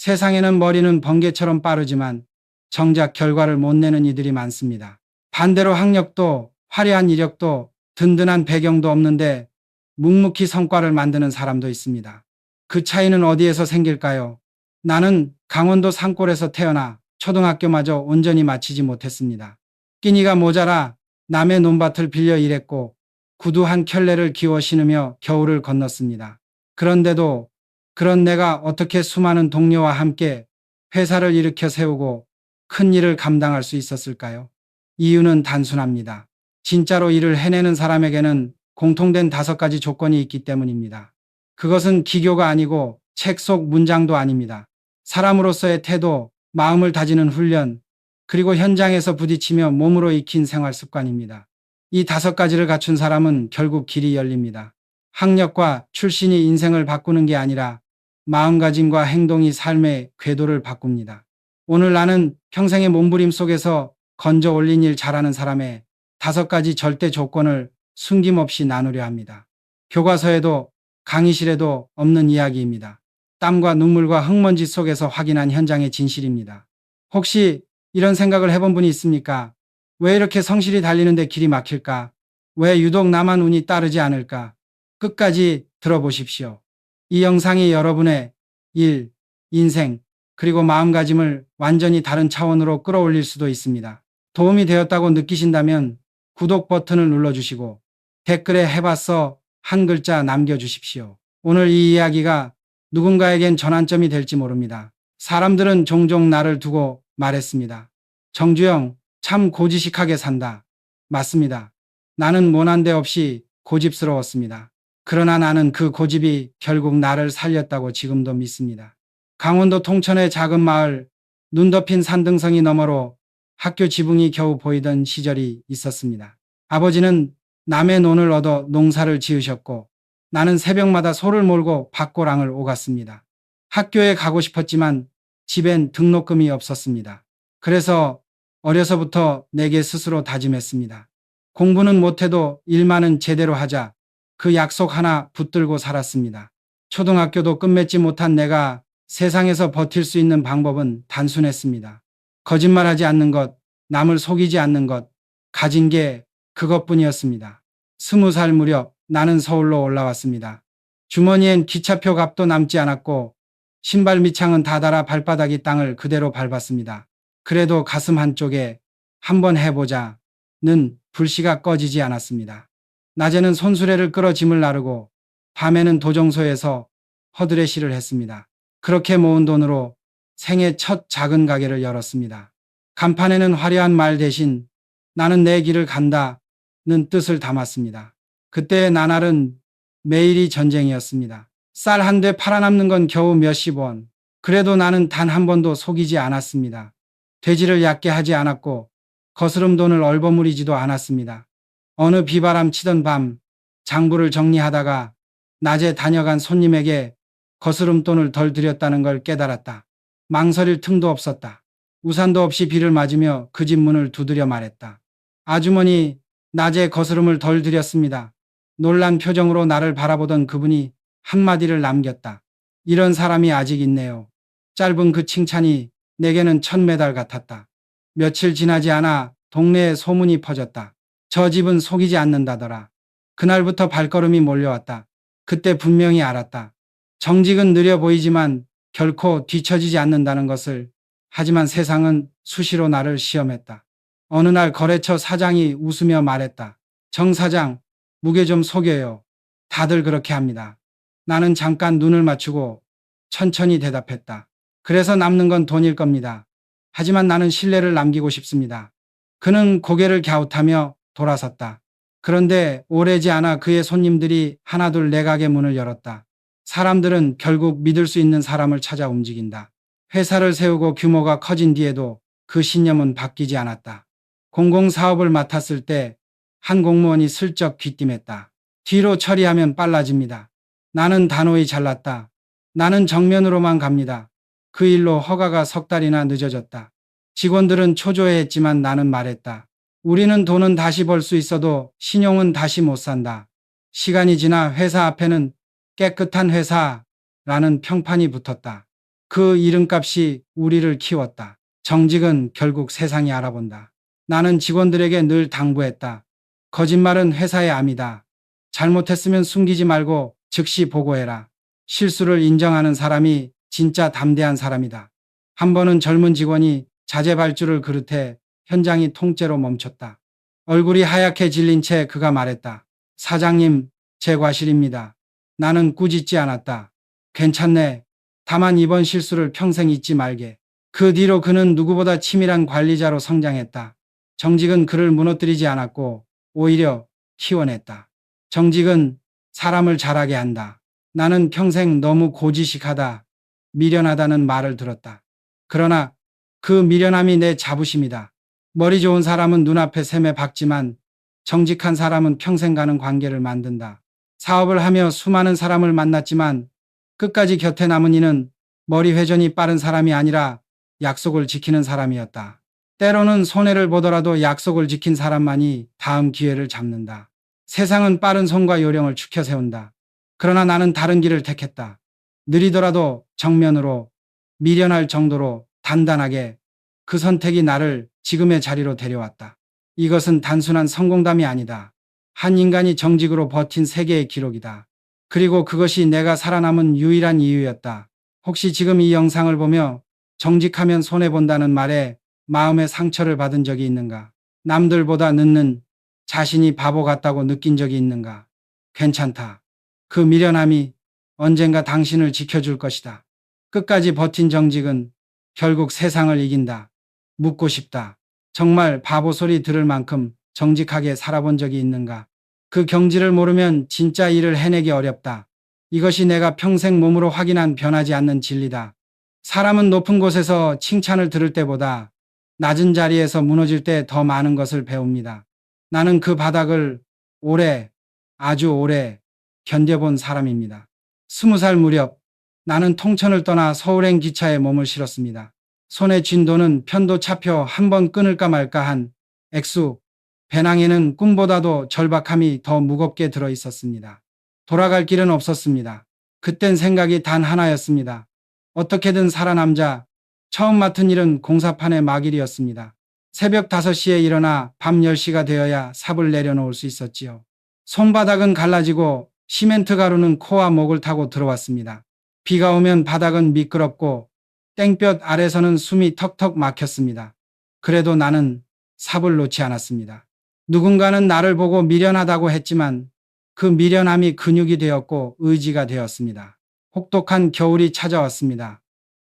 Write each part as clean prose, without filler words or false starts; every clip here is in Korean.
세상에는 머리는 번개처럼 빠르지만 정작 결과를 못 내는 이들이 많습니다. 반대로 학력도 화려한 이력도 든든한 배경도 없는데 묵묵히 성과를 만드는 사람도 있습니다. 그 차이는 어디에서 생길까요? 나는 강원도 산골에서 태어나 초등학교마저 온전히 마치지 못했습니다. 끼니가 모자라 남의 논밭을 빌려 일했고 구두 한 켤레를 기워 신으며 겨울을 건넜습니다. 그런데도 그런 내가 어떻게 수많은 동료와 함께 회사를 일으켜 세우고 큰 일을 감당할 수 있었을까요? 이유는 단순합니다. 진짜로 일을 해내는 사람에게는 공통된 5가지 조건이 있기 때문입니다. 그것은 기교가 아니고 책 속 문장도 아닙니다. 사람으로서의 태도, 마음을 다지는 훈련, 그리고 현장에서 부딪히며 몸으로 익힌 생활 습관입니다. 이 5가지를 갖춘 사람은 결국 길이 열립니다. 학력과 출신이 인생을 바꾸는 게 아니라 마음가짐과 행동이 삶의 궤도를 바꿉니다. 오늘 나는 평생의 몸부림 속에서 건져 올린 일 잘하는 사람의 5가지 절대 조건을 숨김없이 나누려 합니다. 교과서에도 강의실에도 없는 이야기입니다. 땀과 눈물과 흙먼지 속에서 확인한 현장의 진실입니다. 혹시 이런 생각을 해본 분이 있습니까? 왜 이렇게 성실히 달리는데 길이 막힐까? 왜 유독 나만 운이 따르지 않을까? 끝까지 들어보십시오. 이 영상이 여러분의 일, 인생, 그리고 마음가짐을 완전히 다른 차원으로 끌어올릴 수도 있습니다. 도움이 되었다고 느끼신다면 구독 버튼을 눌러주시고 댓글에 해봤어 한 글자 남겨주십시오. 오늘 이 이야기가 누군가에겐 전환점이 될지 모릅니다. 사람들은 종종 나를 두고 말했습니다. 정주영, 참 고지식하게 산다. 맞습니다. 나는 모난 데 없이 고집스러웠습니다. 그러나 나는 그 고집이 결국 나를 살렸다고 지금도 믿습니다. 강원도 통천의 작은 마을, 눈 덮인 산등성이 너머로 학교 지붕이 겨우 보이던 시절이 있었습니다. 아버지는 남의 논을 얻어 농사를 지으셨고 나는 새벽마다 소를 몰고 밭고랑을 오갔습니다. 학교에 가고 싶었지만 집엔 등록금이 없었습니다. 그래서 어려서부터 내게 스스로 다짐했습니다. 공부는 못해도 일만은 제대로 하자. 그 약속 하나 붙들고 살았습니다. 초등학교도 끝맺지 못한 내가 세상에서 버틸 수 있는 방법은 단순했습니다. 거짓말하지 않는 것, 남을 속이지 않는 것, 가진 게 그것뿐이었습니다. 20살 무렵 나는 서울로 올라왔습니다. 주머니엔 기차표 값도 남지 않았고 신발 밑창은 다 닳아 발바닥이 땅을 그대로 밟았습니다. 그래도 가슴 한쪽에 한번 해보자는 불씨가 꺼지지 않았습니다. 낮에는 손수레를 끌어 짐을 나르고 밤에는 도정소에서 허드레시를 했습니다. 그렇게 모은 돈으로 생애 첫 작은 가게를 열었습니다. 간판에는 화려한 말 대신 나는 내 길을 간다는 뜻을 담았습니다. 그때의 나날은 매일이 전쟁이었습니다. 쌀 한 대 팔아남는 건 겨우 몇십 원. 그래도 나는 단 한 번도 속이지 않았습니다. 돼지를 얕게 하지 않았고 거스름 돈을 얼버무리지도 않았습니다. 어느 비바람 치던 밤 장부를 정리하다가 낮에 다녀간 손님에게 거스름 돈을 덜 드렸다는 걸 깨달았다. 망설일 틈도 없었다. 우산도 없이 비를 맞으며 그 집 문을 두드려 말했다. 아주머니, 낮에 거스름을 덜 드렸습니다. 놀란 표정으로 나를 바라보던 그분이 한마디를 남겼다. 이런 사람이 아직 있네요. 짧은 그 칭찬이 내게는 첫 메달 같았다. 며칠 지나지 않아 동네에 소문이 퍼졌다. 저 집은 속이지 않는다더라. 그날부터 발걸음이 몰려왔다. 그때 분명히 알았다. 정직은 느려 보이지만 결코 뒤처지지 않는다는 것을. 하지만 세상은 수시로 나를 시험했다. 어느 날 거래처 사장이 웃으며 말했다. 정 사장, 무게 좀 속여요. 다들 그렇게 합니다. 나는 잠깐 눈을 맞추고 천천히 대답했다. 그래서 남는 건 돈일 겁니다. 하지만 나는 신뢰를 남기고 싶습니다. 그는 고개를 갸웃하며 돌아섰다. 그런데 오래지 않아 그의 손님들이 하나둘 내 가게 문을 열었다. 사람들은 결국 믿을 수 있는 사람을 찾아 움직인다. 회사를 세우고 규모가 커진 뒤에도 그 신념은 바뀌지 않았다. 공공사업을 맡았을 때 한 공무원이 슬쩍 귀띔했다. 뒤로 처리하면 빨라집니다. 나는 단호히 잘랐다. 나는 정면으로만 갑니다. 그 일로 허가가 3달이나 늦어졌다. 직원들은 초조해했지만 나는 말했다. 우리는 돈은 다시 벌 수 있어도 신용은 다시 못 산다. 시간이 지나 회사 앞에는 깨끗한 회사라는 평판이 붙었다. 그 이름값이 우리를 키웠다. 정직은 결국 세상이 알아본다. 나는 직원들에게 늘 당부했다. 거짓말은 회사의 암이다. 잘못했으면 숨기지 말고 즉시 보고해라. 실수를 인정하는 사람이 진짜 담대한 사람이다. 한 번은 젊은 직원이 자재발주를 그릇해 현장이 통째로 멈췄다. 얼굴이 하얗게 질린 채 그가 말했다. 사장님, 제 과실입니다. 나는 꾸짖지 않았다. 괜찮네. 다만 이번 실수를 평생 잊지 말게. 그 뒤로 그는 누구보다 치밀한 관리자로 성장했다. 정직은 그를 무너뜨리지 않았고 오히려 키워냈다. 정직은 사람을 잘하게 한다. 나는 평생 너무 고지식하다, 미련하다는 말을 들었다. 그러나 그 미련함이 내 자부심이다. 머리 좋은 사람은 눈앞에 샘에 박지만 정직한 사람은 평생 가는 관계를 만든다. 사업을 하며 수많은 사람을 만났지만 끝까지 곁에 남은 이는 머리 회전이 빠른 사람이 아니라 약속을 지키는 사람이었다. 때로는 손해를 보더라도 약속을 지킨 사람만이 다음 기회를 잡는다. 세상은 빠른 손과 요령을 추켜 세운다. 그러나 나는 다른 길을 택했다. 느리더라도 정면으로, 미련할 정도로 단단하게. 그 선택이 나를 지금의 자리로 데려왔다. 이것은 단순한 성공담이 아니다. 한 인간이 정직으로 버틴 세계의 기록이다. 그리고 그것이 내가 살아남은 유일한 이유였다. 혹시 지금 이 영상을 보며 정직하면 손해본다는 말에 마음의 상처를 받은 적이 있는가? 남들보다 늦는 자신이 바보 같다고 느낀 적이 있는가? 괜찮다. 그 미련함이 언젠가 당신을 지켜줄 것이다. 끝까지 버틴 정직은 결국 세상을 이긴다. 묻고 싶다. 정말 바보 소리 들을 만큼 정직하게 살아본 적이 있는가? 그 경지를 모르면 진짜 일을 해내기 어렵다. 이것이 내가 평생 몸으로 확인한 변하지 않는 진리다. 사람은 높은 곳에서 칭찬을 들을 때보다 낮은 자리에서 무너질 때 더 많은 것을 배웁니다. 나는 그 바닥을 오래, 아주 오래 견뎌본 사람입니다. 20살 무렵 나는 통천을 떠나 서울행 기차에 몸을 실었습니다. 손에 쥔 돈은 편도차표 한 번 끊을까 말까 한 액수, 배낭에는 꿈보다도 절박함이 더 무겁게 들어 있었습니다. 돌아갈 길은 없었습니다. 그땐 생각이 단 하나였습니다. 어떻게든 살아남자. 처음 맡은 일은 공사판의 막일이었습니다. 새벽 5시에 일어나 밤 10시가 되어야 삽을 내려놓을 수 있었지요. 손바닥은 갈라지고 시멘트 가루는 코와 목을 타고 들어왔습니다. 비가 오면 바닥은 미끄럽고 땡볕 아래서는 숨이 턱턱 막혔습니다. 그래도 나는 삽을 놓지 않았습니다. 누군가는 나를 보고 미련하다고 했지만 그 미련함이 근육이 되었고 의지가 되었습니다. 혹독한 겨울이 찾아왔습니다.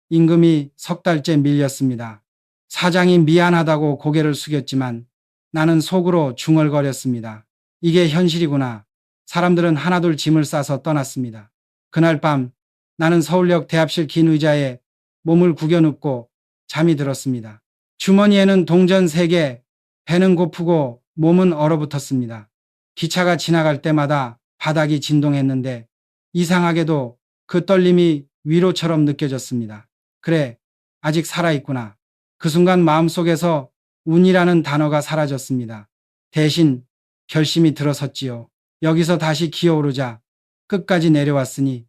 임금이 석 달째 밀렸습니다. 사장이 미안하다고 고개를 숙였지만 나는 속으로 중얼거렸습니다. 이게 현실이구나. 사람들은 하나둘 짐을 싸서 떠났습니다. 그날 밤 나는 서울역 대합실 긴 의자에 몸을 구겨 눕고 잠이 들었습니다. 주머니에는 동전 3개, 배는 고프고 몸은 얼어붙었습니다. 기차가 지나갈 때마다 바닥이 진동했는데 이상하게도 그 떨림이 위로처럼 느껴졌습니다. 그래, 아직 살아있구나. 그 순간 마음속에서 운이라는 단어가 사라졌습니다. 대신 결심이 들어섰지요. 여기서 다시 기어오르자. 끝까지 내려왔으니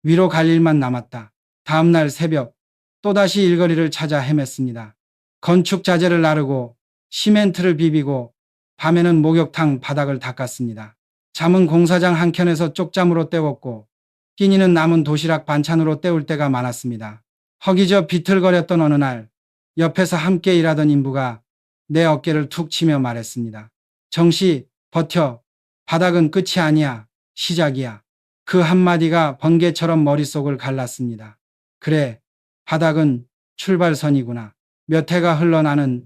위로 갈 일만 남았다. 다음날 새벽 또다시 일거리를 찾아 헤맸습니다. 건축 자재를 나르고 시멘트를 비비고 밤에는 목욕탕 바닥을 닦았습니다. 잠은 공사장 한켠에서 쪽잠으로 때웠고 끼니는 남은 도시락 반찬으로 때울 때가 많았습니다. 허기져 비틀거렸던 어느 날 옆에서 함께 일하던 인부가 내 어깨를 툭 치며 말했습니다. 정씨, 버텨. 바닥은 끝이 아니야. 시작이야. 그 한마디가 번개처럼 머릿속을 갈랐습니다. 그래, 바닥은 출발선이구나. 몇 해가 흘러 나는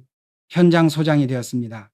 현장 소장이 되었습니다.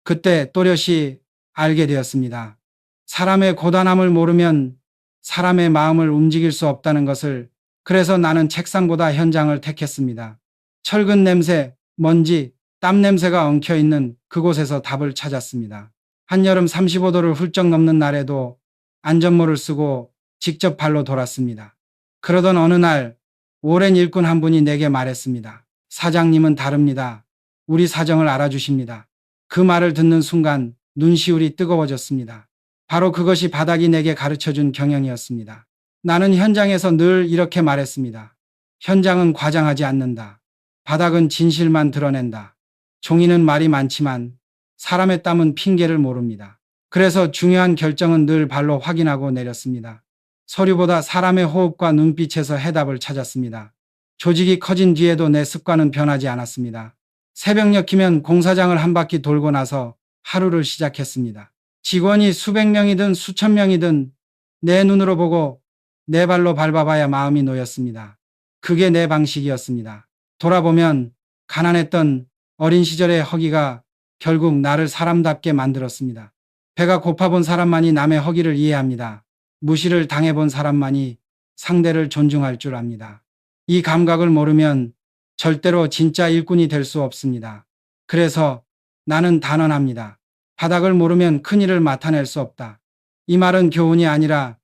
그때 또렷이 알게 되었습니다. 사람의 고단함을 모르면 사람의 마음을 움직일 수 없다는 것을. 그래서 나는 책상보다 현장을 택했습니다. 철근 냄새, 먼지, 땀 냄새가 엉켜있는 그곳에서 답을 찾았습니다. 한여름 35도를 훌쩍 넘는 날에도 안전모를 쓰고 직접 발로 돌았습니다. 그러던 어느 날 오랜 일꾼 한 분이 내게 말했습니다. 사장님은 다릅니다. 우리 사정을 알아주십니다. 그 말을 듣는 순간 눈시울이 뜨거워졌습니다. 바로 그것이 바닥이 내게 가르쳐준 경영이었습니다. 나는 현장에서 늘 이렇게 말했습니다. 현장은 과장하지 않는다. 바닥은 진실만 드러낸다. 종이는 말이 많지만 사람의 땀은 핑계를 모릅니다. 그래서 중요한 결정은 늘 발로 확인하고 내렸습니다. 서류보다 사람의 호흡과 눈빛에서 해답을 찾았습니다. 조직이 커진 뒤에도 내 습관은 변하지 않았습니다. 새벽녘 이면 공사장을 한 바퀴 돌고 나서 하루를 시작했습니다. 직원이 수백 명이든 수천 명이든 내 눈으로 보고 내 발로 밟아봐야 마음이 놓였습니다. 그게 내 방식이었습니다. 돌아보면 가난했던 어린 시절의 허기가 결국 나를 사람답게 만들었습니다. 배가 고파본 사람만이 남의 허기를 이해합니다. 무시를 당해본 사람만이 상대를 존중할 줄 압니다. 이 감각을 모르면 절대로 진짜 일꾼이 될 수 없습니다. 그래서 나는 단언합니다. 바닥을 모르면 큰일을 맡아낼 수 없다. 이 말은 교훈이 아니라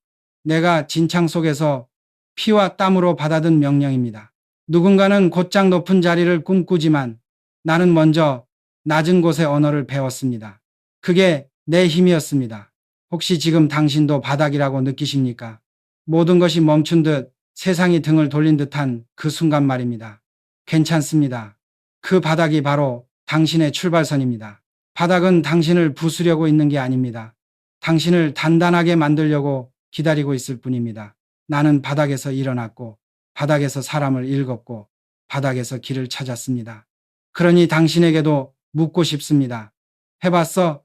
내가 진창 속에서 피와 땀으로 받아든 명령입니다. 누군가는 곧장 높은 자리를 꿈꾸지만 나는 먼저 낮은 곳의 언어를 배웠습니다. 그게 내 힘이었습니다. 혹시 지금 당신도 바닥이라고 느끼십니까? 모든 것이 멈춘 듯 세상이 등을 돌린 듯한 그 순간 말입니다. 괜찮습니다. 그 바닥이 바로 당신의 출발선입니다. 바닥은 당신을 부수려고 있는 게 아닙니다. 당신을 단단하게 만들려고 기다리고 있을 뿐입니다. 나는 바닥에서 일어났고, 바닥에서 사람을 읽었고, 바닥에서 길을 찾았습니다. 그러니 당신에게도 묻고 싶습니다. 해봤어?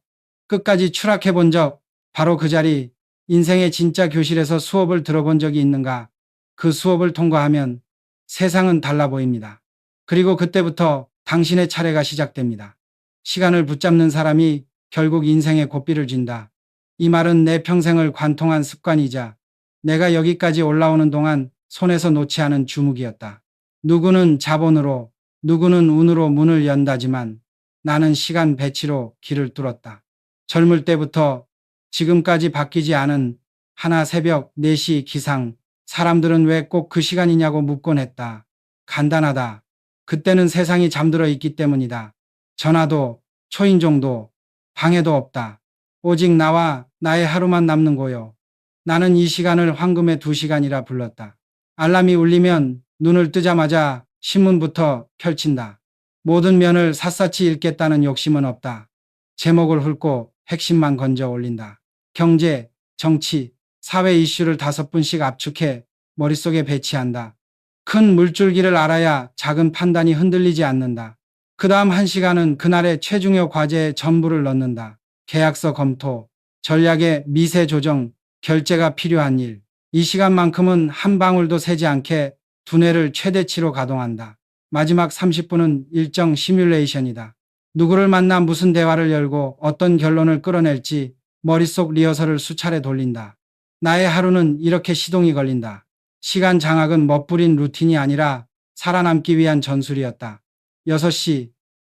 끝까지 추락해 본 적, 바로 그 자리, 인생의 진짜 교실에서 수업을 들어본 적이 있는가? 그 수업을 통과하면 세상은 달라 보입니다. 그리고 그때부터 당신의 차례가 시작됩니다. 시간을 붙잡는 사람이 결국 인생의 고삐를 쥔다. 이 말은 내 평생을 관통한 습관이자 내가 여기까지 올라오는 동안 손에서 놓지 않은 주묵이었다. 누구는 자본으로, 누구는 운으로 문을 연다지만 나는 시간 배치로 길을 뚫었다. 젊을 때부터 지금까지 바뀌지 않은 하나 새벽 4시 기상, 사람들은 왜 꼭 그 시간이냐고 묻곤 했다. 간단하다. 그때는 세상이 잠들어 있기 때문이다. 전화도, 초인종도, 방해도 없다. 오직 나와 나의 하루만 남는 고요. 나는 이 시간을 황금의 2시간이라 불렀다. 알람이 울리면 눈을 뜨자마자 신문부터 펼친다. 모든 면을 샅샅이 읽겠다는 욕심은 없다. 제목을 훑고 핵심만 건져 올린다. 경제, 정치, 사회 이슈를 5분씩 압축해 머릿속에 배치한다. 큰 물줄기를 알아야 작은 판단이 흔들리지 않는다. 그 다음 1시간은 그날의 최중요 과제에 전부를 넣는다. 계약서 검토, 전략의 미세 조정, 결제가 필요한 일. 이 시간만큼은 한 방울도 새지 않게 두뇌를 최대치로 가동한다. 마지막 30분은 일정 시뮬레이션이다. 누구를 만나 무슨 대화를 열고 어떤 결론을 끌어낼지 머릿속 리허설을 수차례 돌린다. 나의 하루는 이렇게 시동이 걸린다. 시간 장악은 멋부린 루틴이 아니라 살아남기 위한 전술이었다. 6시,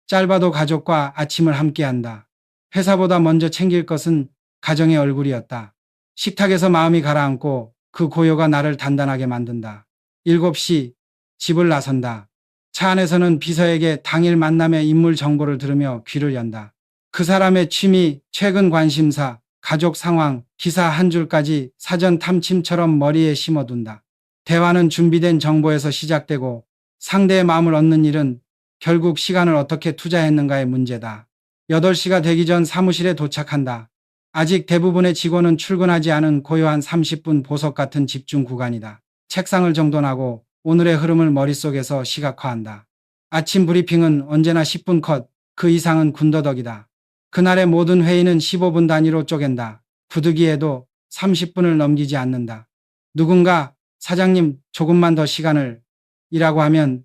짧아도 가족과 아침을 함께한다. 회사보다 먼저 챙길 것은 가정의 얼굴이었다. 식탁에서 마음이 가라앉고 그 고요가 나를 단단하게 만든다. 7시, 집을 나선다. 차 안에서는 비서에게 당일 만남의 인물 정보를 들으며 귀를 연다. 그 사람의 취미, 최근 관심사, 가족 상황, 기사 한 줄까지 사전 탐침처럼 머리에 심어둔다. 대화는 준비된 정보에서 시작되고 상대의 마음을 얻는 일은 결국 시간을 어떻게 투자했는가의 문제다. 8시가 되기 전 사무실에 도착한다. 아직 대부분의 직원은 출근하지 않은 고요한 30분 보석 같은 집중 구간이다. 책상을 정돈하고 오늘의 흐름을 머릿속에서 시각화한다. 아침 브리핑은 언제나 10분 컷, 그 이상은 군더더기다. 그날의 모든 회의는 15분 단위로 쪼갠다. 부득이해도 30분을 넘기지 않는다. 누군가 사장님 조금만 더 시간을 이라고 하면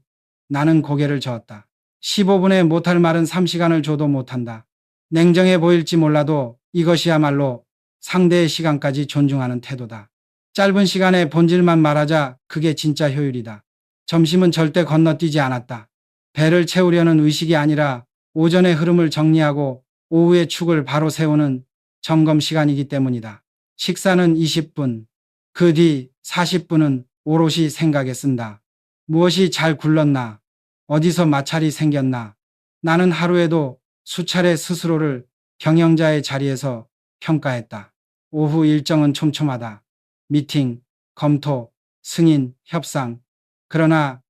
나는 고개를 저었다. 15분에 못할 말은 3시간을 줘도 못한다. 냉정해 보일지 몰라도 이것이야말로 상대의 시간까지 존중하는 태도다. 짧은 시간에 본질만 말하자 그게 진짜 효율이다. 점심은 절대 건너뛰지 않았다. 배를 채우려는 의식이 아니라 오전의 흐름을 정리하고 오후의 축을 바로 세우는 점검 시간이기 때문이다. 식사는 20분, 그 뒤 40분은 오롯이 생각에 쓴다. 무엇이 잘 굴렀나? 어디서 마찰이 생겼나? 나는 하루에도 수차례 스스로를 경영자의 자리에서 평가했다. 오후 일정은 촘촘하다. 미팅, 검토, 승인, 협상. 그러나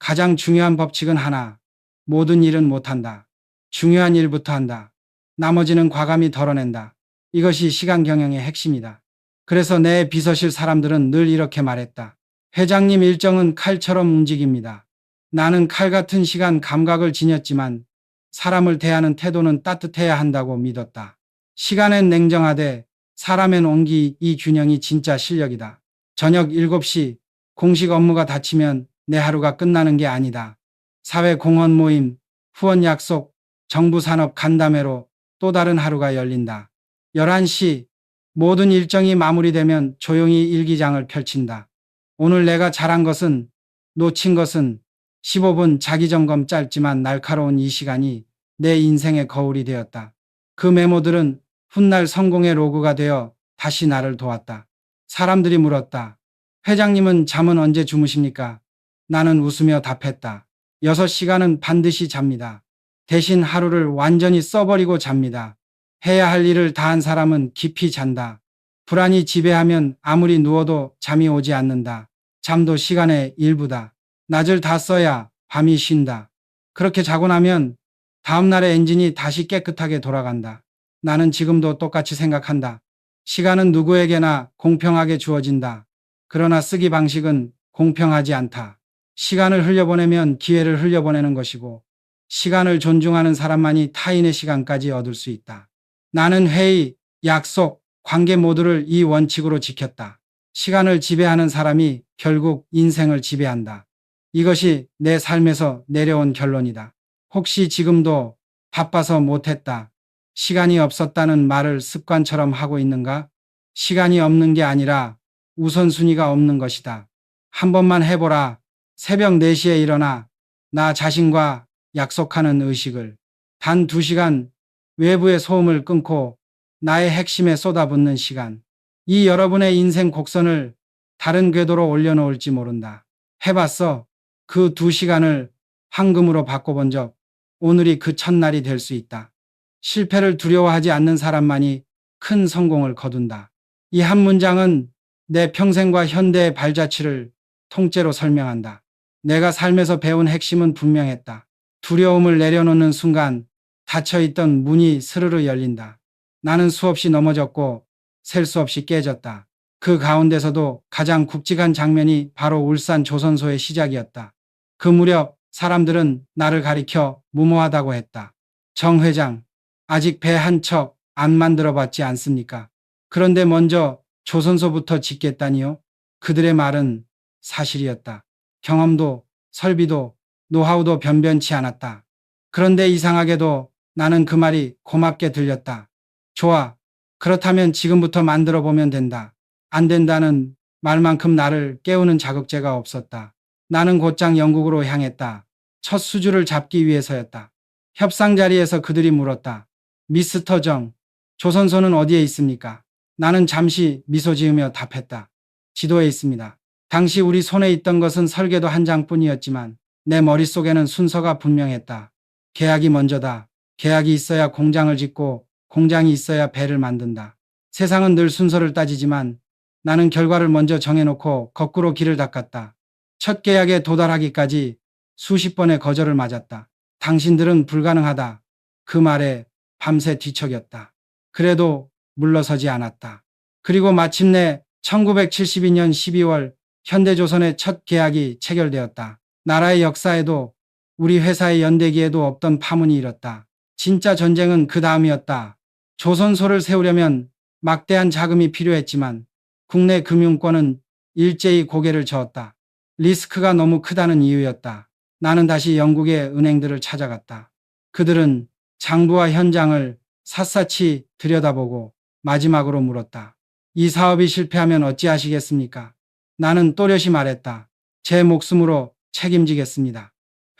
가장 중요한 법칙은 하나. 모든 일은 못한다. 중요한 일부터 한다. 나머지는 과감히 덜어낸다. 이것이 시간 경영의 핵심이다. 그래서 내 비서실 사람들은 늘 이렇게 말했다. 회장님 일정은 칼처럼 움직입니다. 나는 칼 같은 시간 감각을 지녔지만 사람을 대하는 태도는 따뜻해야 한다고 믿었다. 시간엔 냉정하되 사람엔 온기, 이 균형이 진짜 실력이다. 저녁 7시 공식 업무가 닥치면 내 하루가 끝나는 게 아니다. 사회 공헌 모임, 후원 약속, 정부 산업 간담회로 또 다른 하루가 열린다. 11시 모든 일정이 마무리되면 조용히 일기장을 펼친다. 오늘 내가 잘한 것은, 놓친 것은 15분 자기점검 짧지만 날카로운 이 시간이 내 인생의 거울이 되었다. 그 메모들은 훗날 성공의 로그가 되어 다시 나를 도왔다. 사람들이 물었다. 회장님은 잠은 언제 주무십니까? 나는 웃으며 답했다. 6시간은 반드시 잡니다. 대신 하루를 완전히 써버리고 잡니다. 해야 할 일을 다한 사람은 깊이 잔다. 불안이 지배하면 아무리 누워도 잠이 오지 않는다. 잠도 시간의 일부다. 낮을 다 써야 밤이 쉰다. 그렇게 자고 나면 다음날의 엔진이 다시 깨끗하게 돌아간다. 나는 지금도 똑같이 생각한다. 시간은 누구에게나 공평하게 주어진다. 그러나 쓰기 방식은 공평하지 않다. 시간을 흘려보내면 기회를 흘려보내는 것이고, 시간을 존중하는 사람만이 타인의 시간까지 얻을 수 있다. 나는 회의, 약속, 관계 모두를 이 원칙으로 지켰다. 시간을 지배하는 사람이 결국 인생을 지배한다. 이것이 내 삶에서 내려온 결론이다. 혹시 지금도 바빠서 못했다, 시간이 없었다는 말을 습관처럼 하고 있는가? 시간이 없는 게 아니라 우선순위가 없는 것이다. 한 번만 해보라. 새벽 4시에 일어나 나 자신과 약속하는 의식을. 단 2시간 외부의 소음을 끊고 나의 핵심에 쏟아붓는 시간. 이 여러분의 인생 곡선을 다른 궤도로 올려놓을지 모른다. 해봤어? 그 2시간을 황금으로 바꿔본 적, 오늘이 그 첫날이 될 수 있다. 실패를 두려워하지 않는 사람만이 큰 성공을 거둔다. 이 한 문장은 내 평생과 현대의 발자취를 통째로 설명한다. 내가 삶에서 배운 핵심은 분명했다. 두려움을 내려놓는 순간 닫혀있던 문이 스르르 열린다. 나는 수없이 넘어졌고 셀 수 없이 깨졌다. 그 가운데서도 가장 굵직한 장면이 바로 울산 조선소의 시작이었다. 그 무렵 사람들은 나를 가리켜 무모하다고 했다. 정 회장, 아직 배 한 척 안 만들어봤지 않습니까? 그런데 먼저 조선소부터 짓겠다니요? 그들의 말은 사실이었다. 경험도, 설비도, 노하우도 변변치 않았다. 그런데 이상하게도 나는 그 말이 고맙게 들렸다. 좋아. 그렇다면 지금부터 만들어 보면 된다. 안 된다는 말만큼 나를 깨우는 자극제가 없었다. 나는 곧장 영국으로 향했다. 첫 수주를 잡기 위해서였다. 협상 자리에서 그들이 물었다. 미스터 정, 조선소는 어디에 있습니까? 나는 잠시 미소 지으며 답했다. 지도에 있습니다. 당시 우리 손에 있던 것은 설계도 한 장뿐이었지만 내 머릿속에는 순서가 분명했다. 계약이 먼저다. 계약이 있어야 공장을 짓고 공장이 있어야 배를 만든다. 세상은 늘 순서를 따지지만 나는 결과를 먼저 정해놓고 거꾸로 길을 닦았다. 첫 계약에 도달하기까지 수십 번의 거절을 맞았다. 당신들은 불가능하다. 그 말에 밤새 뒤척였다. 그래도 물러서지 않았다. 그리고 마침내 1972년 12월 현대조선의 첫 계약이 체결되었다. 나라의 역사에도 우리 회사의 연대기에도 없던 파문이 일었다. 진짜 전쟁은 그 다음이었다. 조선소를 세우려면 막대한 자금이 필요했지만 국내 금융권은 일제히 고개를 저었다. 리스크가 너무 크다는 이유였다. 나는 다시 영국의 은행들을 찾아갔다. 그들은 장부와 현장을 샅샅이 들여다보고 마지막으로 물었다. 이 사업이 실패하면 어찌하시겠습니까? 나는 또렷이 말했다. 제 목숨으로 책임지겠습니다.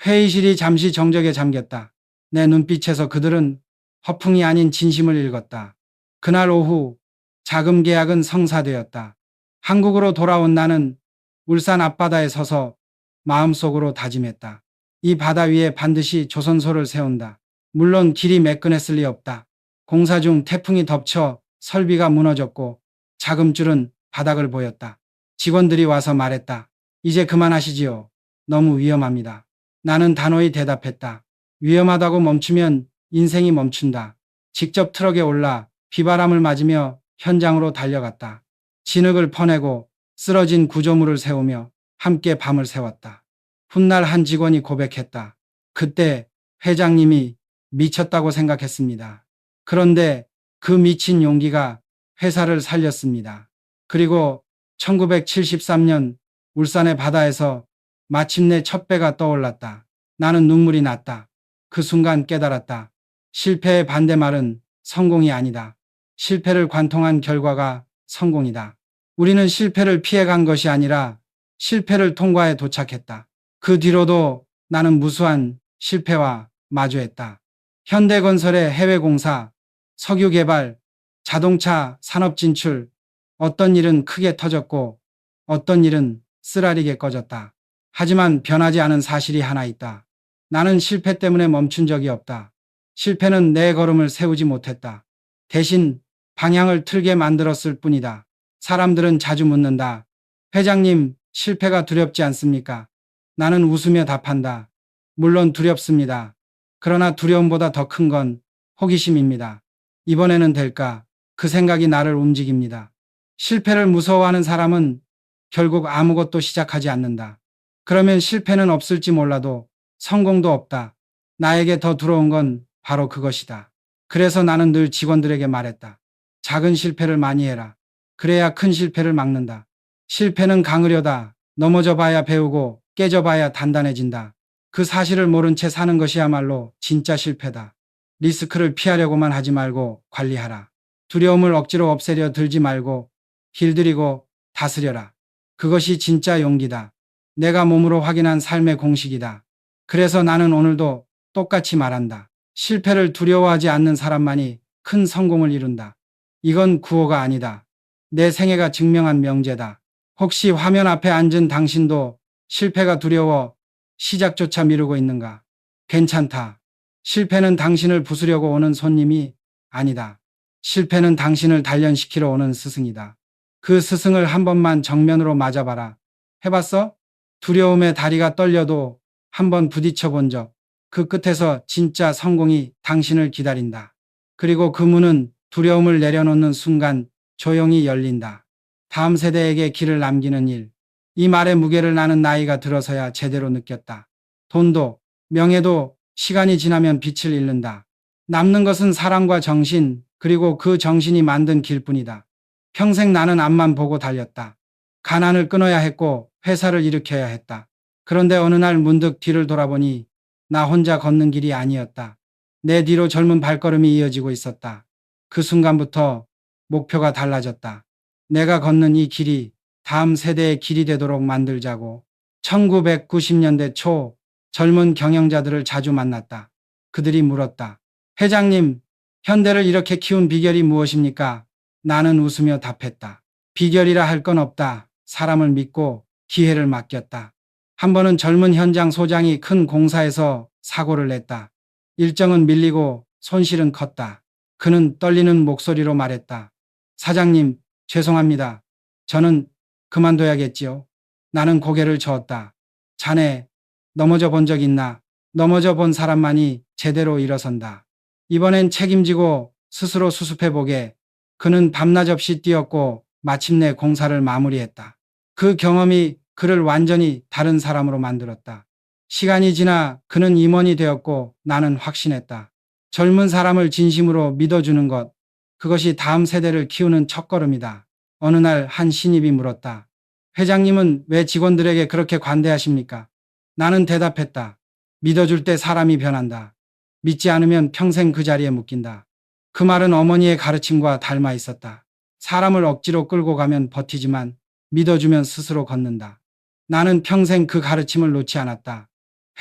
회의실이 잠시 정적에 잠겼다. 내 눈빛에서 그들은 허풍이 아닌 진심을 읽었다. 그날 오후 자금 계약은 성사되었다. 한국으로 돌아온 나는 울산 앞바다에 서서 마음속으로 다짐했다. 이 바다 위에 반드시 조선소를 세운다. 물론 길이 매끈했을 리 없다. 공사 중 태풍이 덮쳐 설비가 무너졌고 자금줄은 바닥을 보였다. 직원들이 와서 말했다. 이제 그만하시지요. 너무 위험합니다. 나는 단호히 대답했다. 위험하다고 멈추면 인생이 멈춘다. 직접 트럭에 올라 비바람을 맞으며 현장으로 달려갔다. 진흙을 퍼내고 쓰러진 구조물을 세우며 함께 밤을 새웠다. 훗날 한 직원이 고백했다. 그때 회장님이 미쳤다고 생각했습니다. 그런데 그 미친 용기가 회사를 살렸습니다. 그리고 1973년 울산의 바다에서 마침내 첫 배가 떠올랐다. 나는 눈물이 났다. 그 순간 깨달았다. 실패의 반대말은 성공이 아니다. 실패를 관통한 결과가 성공이다. 우리는 실패를 피해간 것이 아니라 실패를 통과해 도착했다. 그 뒤로도 나는 무수한 실패와 마주했다. 현대건설의 해외 공사, 석유 개발, 자동차 산업 진출, 어떤 일은 크게 터졌고 어떤 일은 쓰라리게 꺼졌다. 하지만 변하지 않은 사실이 하나 있다. 나는 실패 때문에 멈춘 적이 없다. 실패는 내 걸음을 세우지 못했다. 대신 방향을 틀게 만들었을 뿐이다. 사람들은 자주 묻는다. 회장님, 실패가 두렵지 않습니까? 나는 웃으며 답한다. 물론 두렵습니다. 그러나 두려움보다 더 큰 건 호기심입니다. 이번에는 될까? 그 생각이 나를 움직입니다. 실패를 무서워하는 사람은 결국 아무것도 시작하지 않는다. 그러면 실패는 없을지 몰라도 성공도 없다. 나에게 더 두려운 건 바로 그것이다. 그래서 나는 늘 직원들에게 말했다. 작은 실패를 많이 해라. 그래야 큰 실패를 막는다. 실패는 강으려다. 넘어져 봐야 배우고 깨져 봐야 단단해진다. 그 사실을 모른 채 사는 것이야말로 진짜 실패다. 리스크를 피하려고만 하지 말고 관리하라. 두려움을 억지로 없애려 들지 말고 길들이고 다스려라. 그것이 진짜 용기다. 내가 몸으로 확인한 삶의 공식이다. 그래서 나는 오늘도 똑같이 말한다. 실패를 두려워하지 않는 사람만이 큰 성공을 이룬다. 이건 구호가 아니다. 내 생애가 증명한 명제다. 혹시 화면 앞에 앉은 당신도 실패가 두려워 시작조차 미루고 있는가? 괜찮다. 실패는 당신을 부수려고 오는 손님이 아니다. 실패는 당신을 단련시키러 오는 스승이다. 그 스승을 한 번만 정면으로 맞아봐라. 해봤어? 두려움에 다리가 떨려도 한 번 부딪혀 본 적. 그 끝에서 진짜 성공이 당신을 기다린다. 그리고 그 문은 두려움을 내려놓는 순간 조용히 열린다. 다음 세대에게 길을 남기는 일. 이 말의 무게를 나는 나이가 들어서야 제대로 느꼈다. 돈도, 명예도 시간이 지나면 빛을 잃는다. 남는 것은 사랑과 정신, 그리고 그 정신이 만든 길뿐이다. 평생 나는 앞만 보고 달렸다. 가난을 끊어야 했고 회사를 일으켜야 했다. 그런데 어느 날 문득 뒤를 돌아보니 나 혼자 걷는 길이 아니었다. 내 뒤로 젊은 발걸음이 이어지고 있었다. 그 순간부터 목표가 달라졌다. 내가 걷는 이 길이 다음 세대의 길이 되도록 만들자고. 1990년대 초 젊은 경영자들을 자주 만났다. 그들이 물었다. 회장님, 현대를 이렇게 키운 비결이 무엇입니까? 나는 웃으며 답했다. 비결이라 할 건 없다. 사람을 믿고 기회를 맡겼다. 한 번은 젊은 현장 소장이 큰 공사에서 사고를 냈다. 일정은 밀리고 손실은 컸다. 그는 떨리는 목소리로 말했다. 사장님, 죄송합니다. 저는 그만둬야겠지요. 나는 고개를 저었다. 자네, 넘어져 본 적 있나? 넘어져 본 사람만이 제대로 일어선다. 이번엔 책임지고 스스로 수습해보게. 그는 밤낮 없이 뛰었고 마침내 공사를 마무리했다. 그 경험이 그를 완전히 다른 사람으로 만들었다. 시간이 지나 그는 임원이 되었고 나는 확신했다. 젊은 사람을 진심으로 믿어주는 것, 그것이 다음 세대를 키우는 첫걸음이다. 어느 날 한 신입이 물었다. 회장님은 왜 직원들에게 그렇게 관대하십니까? 나는 대답했다. 믿어줄 때 사람이 변한다. 믿지 않으면 평생 그 자리에 묶인다. 그 말은 어머니의 가르침과 닮아 있었다. 사람을 억지로 끌고 가면 버티지만 믿어주면 스스로 걷는다. 나는 평생 그 가르침을 놓지 않았다.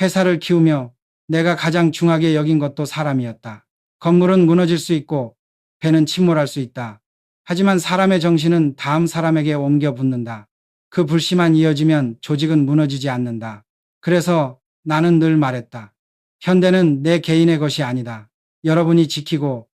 회사를 키우며 내가 가장 중하게 여긴 것도 사람이었다. 건물은 무너질 수 있고 배는 침몰할 수 있다. 하지만 사람의 정신은 다음 사람에게 옮겨 붙는다. 그 불씨만 이어지면 조직은 무너지지 않는다. 그래서 나는 늘 말했다. 현대는 내 개인의 것이 아니다. 여러분이 지키고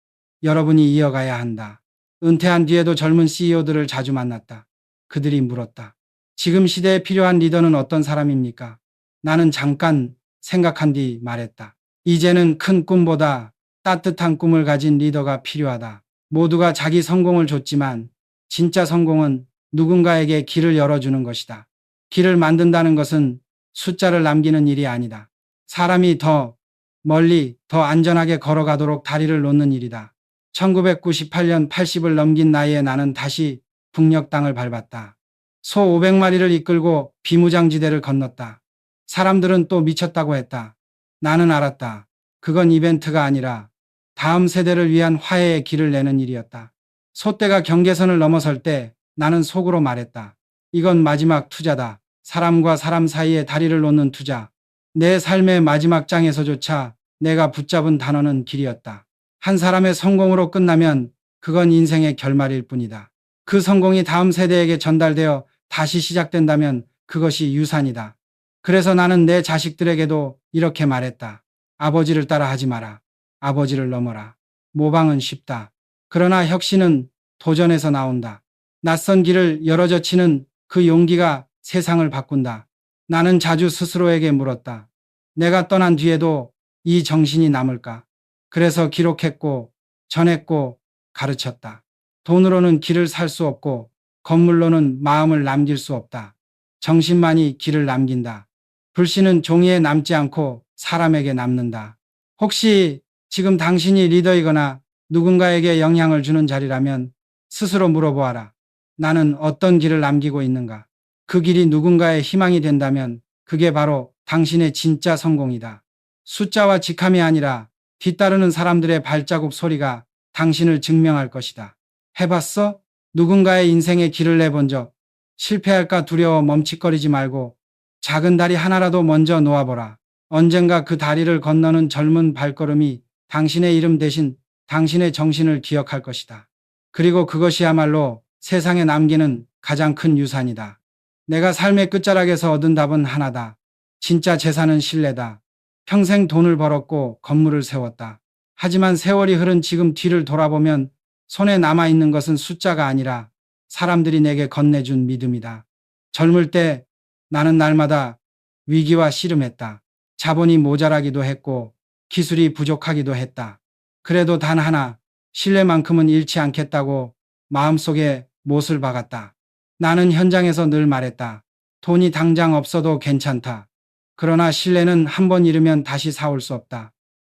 여러분이 이어가야 한다. 은퇴한 뒤에도 젊은 CEO들을 자주 만났다. 그들이 물었다. 지금 시대에 필요한 리더는 어떤 사람입니까? 나는 잠깐 생각한 뒤 말했다. 이제는 큰 꿈보다 따뜻한 꿈을 가진 리더가 필요하다. 모두가 자기 성공을 줬지만 진짜 성공은 누군가에게 길을 열어주는 것이다. 길을 만든다는 것은 숫자를 남기는 일이 아니다. 사람이 더 멀리, 더 안전하게 걸어가도록 다리를 놓는 일이다. 1998년 80을 넘긴 나이에 나는 다시 북녘 땅을 밟았다. 소 500마리를 이끌고 비무장지대를 건넜다. 사람들은 또 미쳤다고 했다. 나는 알았다. 그건 이벤트가 아니라 다음 세대를 위한 화해의 길을 내는 일이었다. 소떼가 경계선을 넘어설 때 나는 속으로 말했다. 이건 마지막 투자다. 사람과 사람 사이에 다리를 놓는 투자. 내 삶의 마지막 장에서조차 내가 붙잡은 단어는 길이었다. 한 사람의 성공으로 끝나면 그건 인생의 결말일 뿐이다. 그 성공이 다음 세대에게 전달되어 다시 시작된다면 그것이 유산이다. 그래서 나는 내 자식들에게도 이렇게 말했다. 아버지를 따라 하지 마라. 아버지를 넘어라. 모방은 쉽다. 그러나 혁신은 도전에서 나온다. 낯선 길을 열어젖히는 그 용기가 세상을 바꾼다. 나는 자주 스스로에게 물었다. 내가 떠난 뒤에도 이 정신이 남을까? 그래서 기록했고, 전했고, 가르쳤다. 돈으로는 길을 살 수 없고, 건물로는 마음을 남길 수 없다. 정신만이 길을 남긴다. 불씨는 종이에 남지 않고 사람에게 남는다. 혹시 지금 당신이 리더이거나 누군가에게 영향을 주는 자리라면 스스로 물어보아라. 나는 어떤 길을 남기고 있는가? 그 길이 누군가의 희망이 된다면 그게 바로 당신의 진짜 성공이다. 숫자와 직함이 아니라 뒤따르는 사람들의 발자국 소리가 당신을 증명할 것이다. 해봤어? 누군가의 인생에 길을 내본 적, 실패할까 두려워 멈칫거리지 말고 작은 다리 하나라도 먼저 놓아보라. 언젠가 그 다리를 건너는 젊은 발걸음이 당신의 이름 대신 당신의 정신을 기억할 것이다. 그리고 그것이야말로 세상에 남기는 가장 큰 유산이다. 내가 삶의 끝자락에서 얻은 답은 하나다. 진짜 재산은 신뢰다. 평생 돈을 벌었고 건물을 세웠다. 하지만 세월이 흐른 지금 뒤를 돌아보면 손에 남아있는 것은 숫자가 아니라 사람들이 내게 건네준 믿음이다. 젊을 때 나는 날마다 위기와 씨름했다. 자본이 모자라기도 했고 기술이 부족하기도 했다. 그래도 단 하나, 신뢰만큼은 잃지 않겠다고 마음속에 못을 박았다. 나는 현장에서 늘 말했다. 돈이 당장 없어도 괜찮다. 그러나 신뢰는 한 번 잃으면 다시 사올 수 없다.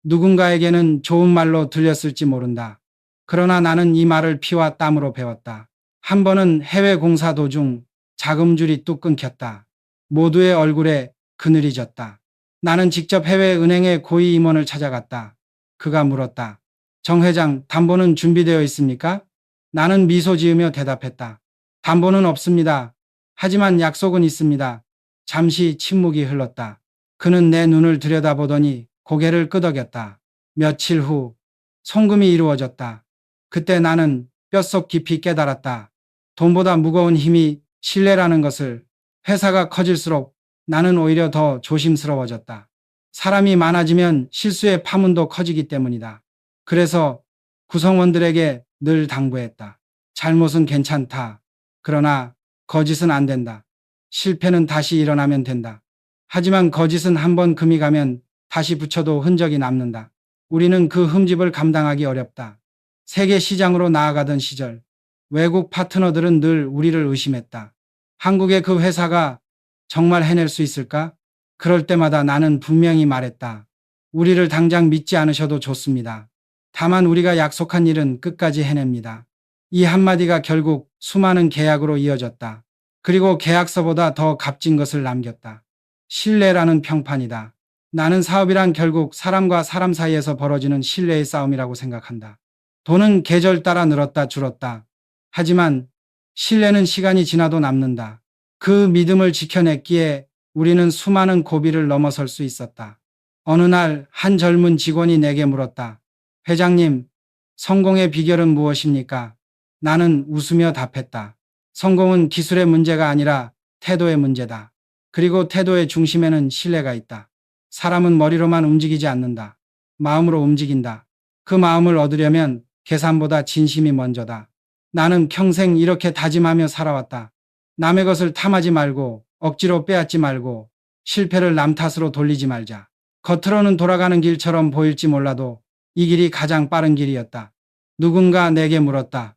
누군가에게는 좋은 말로 들렸을지 모른다. 그러나 나는 이 말을 피와 땀으로 배웠다. 한 번은 해외 공사 도중 자금줄이 뚝 끊겼다. 모두의 얼굴에 그늘이 졌다. 나는 직접 해외 은행의 고위 임원을 찾아갔다. 그가 물었다. 정 회장, 담보는 준비되어 있습니까? 나는 미소 지으며 대답했다. 담보는 없습니다. 하지만 약속은 있습니다. 잠시 침묵이 흘렀다. 그는 내 눈을 들여다보더니 고개를 끄덕였다. 며칠 후 송금이 이루어졌다. 그때 나는 뼛속 깊이 깨달았다. 돈보다 무거운 힘이 신뢰라는 것을. 회사가 커질수록 나는 오히려 더 조심스러워졌다. 사람이 많아지면 실수의 파문도 커지기 때문이다. 그래서 구성원들에게 늘 당부했다. 잘못은 괜찮다. 그러나 거짓은 안 된다. 실패는 다시 일어나면 된다. 하지만 거짓은 한번 금이 가면 다시 붙여도 흔적이 남는다. 우리는 그 흠집을 감당하기 어렵다. 세계 시장으로 나아가던 시절, 외국 파트너들은 늘 우리를 의심했다. 한국의 그 회사가 정말 해낼 수 있을까? 그럴 때마다 나는 분명히 말했다. 우리를 당장 믿지 않으셔도 좋습니다. 다만 우리가 약속한 일은 끝까지 해냅니다. 이 한마디가 결국 수많은 계약으로 이어졌다. 그리고 계약서보다 더 값진 것을 남겼다. 신뢰라는 평판이다. 나는 사업이란 결국 사람과 사람 사이에서 벌어지는 신뢰의 싸움이라고 생각한다. 돈은 계절 따라 늘었다 줄었다. 하지만 신뢰는 시간이 지나도 남는다. 그 믿음을 지켜냈기에 우리는 수많은 고비를 넘어설 수 있었다. 어느 날 한 젊은 직원이 내게 물었다. 회장님, 성공의 비결은 무엇입니까? 나는 웃으며 답했다. 성공은 기술의 문제가 아니라 태도의 문제다. 그리고 태도의 중심에는 신뢰가 있다. 사람은 머리로만 움직이지 않는다. 마음으로 움직인다. 그 마음을 얻으려면 계산보다 진심이 먼저다. 나는 평생 이렇게 다짐하며 살아왔다. 남의 것을 탐하지 말고, 억지로 빼앗지 말고, 실패를 남 탓으로 돌리지 말자. 겉으로는 돌아가는 길처럼 보일지 몰라도 이 길이 가장 빠른 길이었다. 누군가 내게 물었다.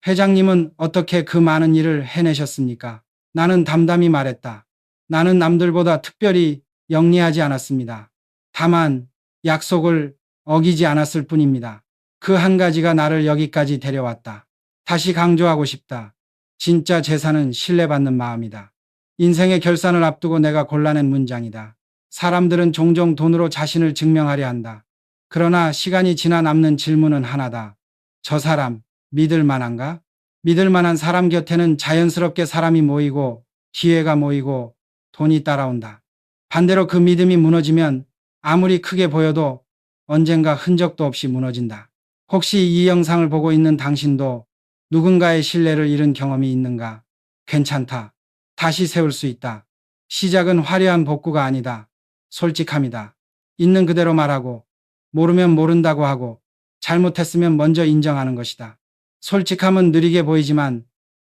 회장님은 어떻게 그 많은 일을 해내셨습니까? 나는 담담히 말했다. 나는 남들보다 특별히 영리하지 않았습니다. 다만 약속을 어기지 않았을 뿐입니다. 그 한 가지가 나를 여기까지 데려왔다. 다시 강조하고 싶다. 진짜 재산은 신뢰받는 마음이다. 인생의 결산을 앞두고 내가 골라낸 문장이다. 사람들은 종종 돈으로 자신을 증명하려 한다. 그러나 시간이 지나 남는 질문은 하나다. 저 사람 믿을 만한가? 믿을 만한 사람 곁에는 자연스럽게 사람이 모이고 기회가 모이고 돈이 따라온다. 반대로 그 믿음이 무너지면 아무리 크게 보여도 언젠가 흔적도 없이 무너진다. 혹시 이 영상을 보고 있는 당신도 누군가의 신뢰를 잃은 경험이 있는가? 괜찮다. 다시 세울 수 있다. 시작은 화려한 복구가 아니다. 솔직함이다. 있는 그대로 말하고, 모르면 모른다고 하고, 잘못했으면 먼저 인정하는 것이다. 솔직함은 느리게 보이지만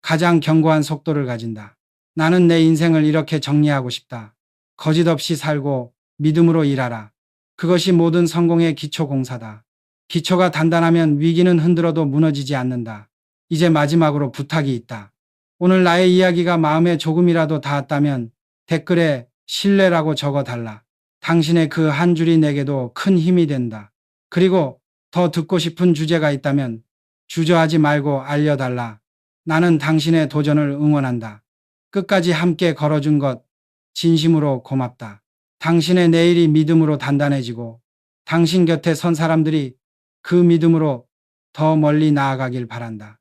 가장 견고한 속도를 가진다. 나는 내 인생을 이렇게 정리하고 싶다. 거짓 없이 살고 믿음으로 일하라. 그것이 모든 성공의 기초 공사다. 기초가 단단하면 위기는 흔들어도 무너지지 않는다. 이제 마지막으로 부탁이 있다. 오늘 나의 이야기가 마음에 조금이라도 닿았다면 댓글에 신뢰라고 적어달라. 당신의 그 한 줄이 내게도 큰 힘이 된다. 그리고 더 듣고 싶은 주제가 있다면 주저하지 말고 알려달라. 나는 당신의 도전을 응원한다. 끝까지 함께 걸어준 것 진심으로 고맙다. 당신의 내일이 믿음으로 단단해지고 당신 곁에 선 사람들이 그 믿음으로 더 멀리 나아가길 바란다.